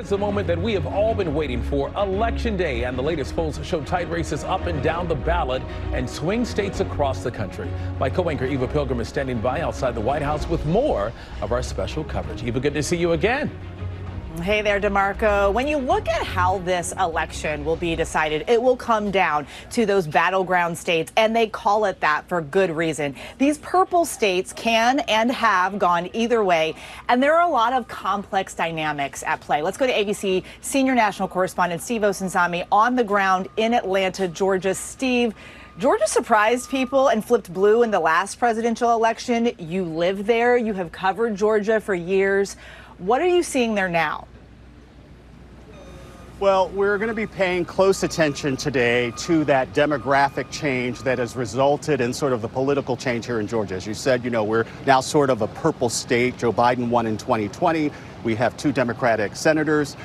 It's the moment that we have all been waiting for, Election Day, and the latest polls show tight races up and down the ballot and swing states across the country. My co-anchor Eva Pilgrim is standing by outside the White House with more of our special coverage. Eva, good to see you again. Hey there, DeMarco. When you look at how this election will be decided, it will come down to those battleground states, and they call it that for good reason. These purple states can and have gone either way, and there are a lot of complex dynamics at play. Let's go to ABC senior national correspondent Steve Osunsami on the ground in Atlanta, Georgia. Steve, Georgia surprised people and flipped blue in the last presidential election. You live there. You have covered Georgia for years. What are you seeing there now? Well, we're going to be paying close attention today to that demographic change that has resulted in sort of the political change here in Georgia. As you said, we're now sort of a purple state. Joe Biden won in 2020. We have 2 Democratic senators.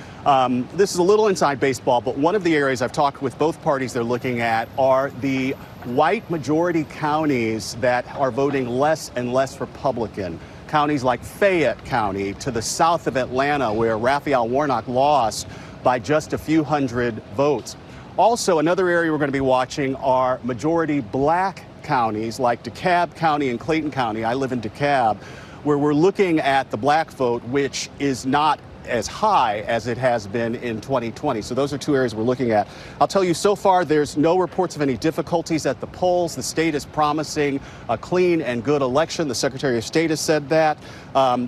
This is a little inside baseball, but one of the areas I've talked with both parties they're looking at are the white majority counties that are voting less and less Republican. Counties like Fayette County to the south of Atlanta, where Raphael Warnock lost by just a few hundred votes. Also, another area we're going to be watching are majority black counties like DeKalb County and Clayton County. I live in DeKalb, where we're looking at the black vote, which is not as high as it has been in 2020. So those are 2 areas we're looking at. I'll tell you, so far, there's no reports of any difficulties at the polls. The state is promising a clean and good election. The Secretary of State has said that.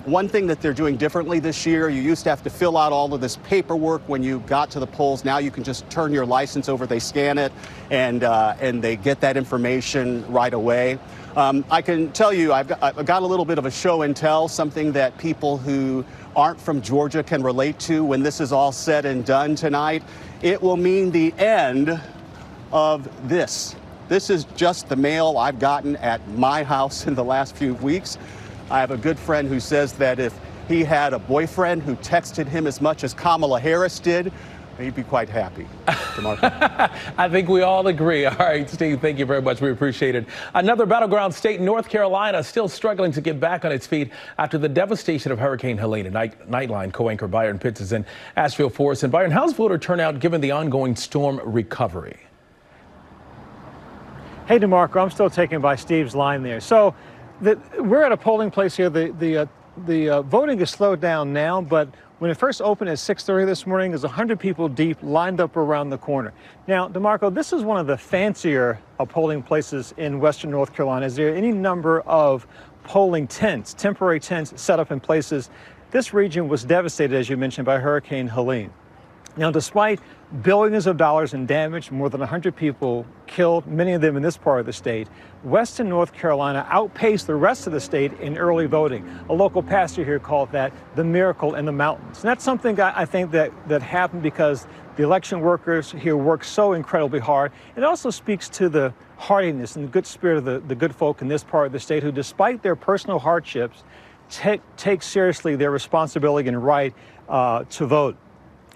One thing that they're doing differently this year, you used to have to fill out all of this paperwork when you got to the polls. Now you can just turn your license over, they scan it, and they get that information right away. I can tell you, I've got a little bit of a show and tell, something that people who aren't from Georgia can relate to when this is all said and done tonight. It will mean the end of this. This is just the mail I've gotten at my house in the last few weeks. I have a good friend who says that if he had a boyfriend who texted him as much as Kamala Harris did, he'd be quite happy. I think we all agree. All right, Steve, thank you very much. We appreciate it. Another battleground state, North Carolina, still struggling to get back on its feet after the devastation of Hurricane Helene. Nightline co-anchor Byron Pitts is in Asheville for us. And Byron, how's voter turnout given the ongoing storm recovery? Hey, DeMarco, I'm still taken by Steve's line there. So we're at a polling place here. The voting is slowed down now, but when it first opened at 6:30 this morning, there's 100 people deep lined up around the corner. Now, DeMarco, this is one of the fancier polling places in western North Carolina. Is there any number of polling tents, temporary tents set up in places? This region was devastated, as you mentioned, by Hurricane Helene. Now, despite billions of dollars in damage, more than 100 people killed, many of them in this part of the state, western North Carolina outpaced the rest of the state in early voting. A local pastor here called that the miracle in the mountains. And that's something I think that happened because the election workers here worked so incredibly hard. It also speaks to the hardiness and the good spirit of the good folk in this part of the state who, despite their personal hardships, take seriously their responsibility and right to vote.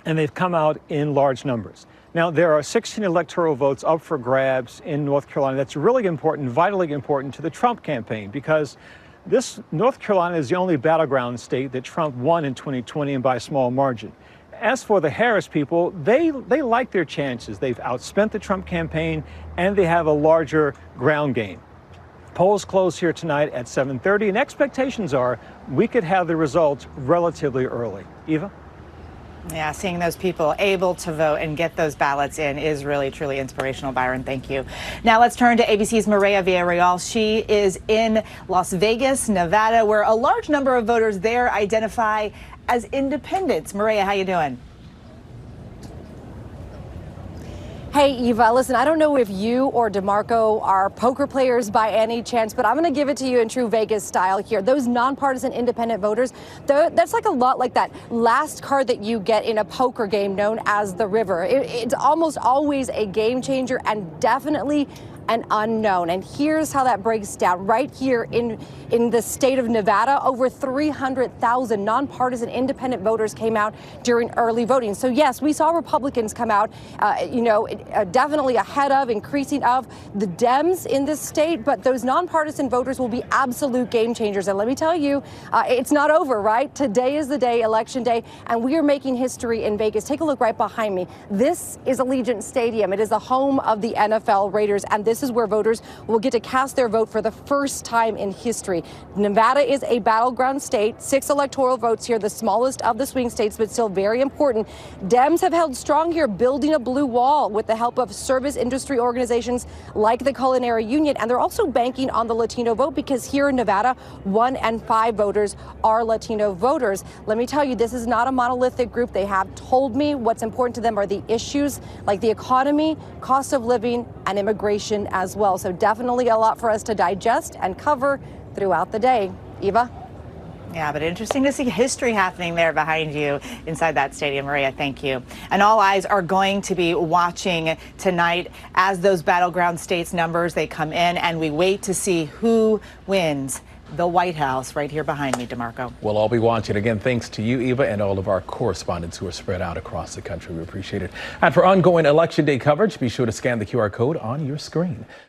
And they've come out in large numbers. Now, there are 16 electoral votes up for grabs in North Carolina. That's really important, vitally important to the Trump campaign, because this North Carolina is the only battleground state that Trump won in 2020 and by a small margin. As for the Harris people, they like their chances. They've outspent the Trump campaign and they have a larger ground game. Polls close here tonight at 7:30, and expectations are we could have the results relatively early. Eva? Yeah, seeing those people able to vote and get those ballots in is really, truly inspirational, Byron. Thank you. Now let's turn to ABC's Mireya Villarreal. She is in Las Vegas, Nevada, where a large number of voters there identify as independents. Mireya, how you doing? Hey, Eva, listen, I don't know if you or DeMarco are poker players by any chance, but I'm going to give it to you in true Vegas style here. Those nonpartisan independent voters, that's like a lot like that last card that you get in a poker game known as the river. It's almost always a game changer and definitely an unknown. And here's how that breaks down. Right here in the state of Nevada, over 300,000 nonpartisan independent voters came out during early voting. So yes, we saw Republicans come out, definitely ahead of, increasing of the Dems in this state, but those nonpartisan voters will be absolute game changers. And let me tell you, it's not over, right? Today is the day, Election Day, and we are making history in Vegas. Take a look right behind me. This is Allegiant Stadium. It is the home of the NFL Raiders, and this is where voters will get to cast their vote for the first time in history. Nevada is a battleground state, 6 electoral votes here, the smallest of the swing states, but still very important. Dems have held strong here, building a blue wall with the help of service industry organizations like the Culinary Union, and they're also banking on the Latino vote because here in Nevada, 1 in 5 voters are Latino voters. Let me tell you, this is not a monolithic group. They have told me what's important to them are the issues like the economy, cost of living, and immigration as well. So definitely a lot for us to digest and cover throughout the day. Eva? Yeah, but interesting to see history happening there behind you inside that stadium. Mireya, thank you. And all eyes are going to be watching tonight as those battleground states numbers, they come in, and we wait to see who wins the White House right here behind me, DeMarco. We'll all be watching. Again, thanks to you, Eva, and all of our correspondents who are spread out across the country. We appreciate it. And for ongoing Election Day coverage, be sure to scan the QR code on your screen.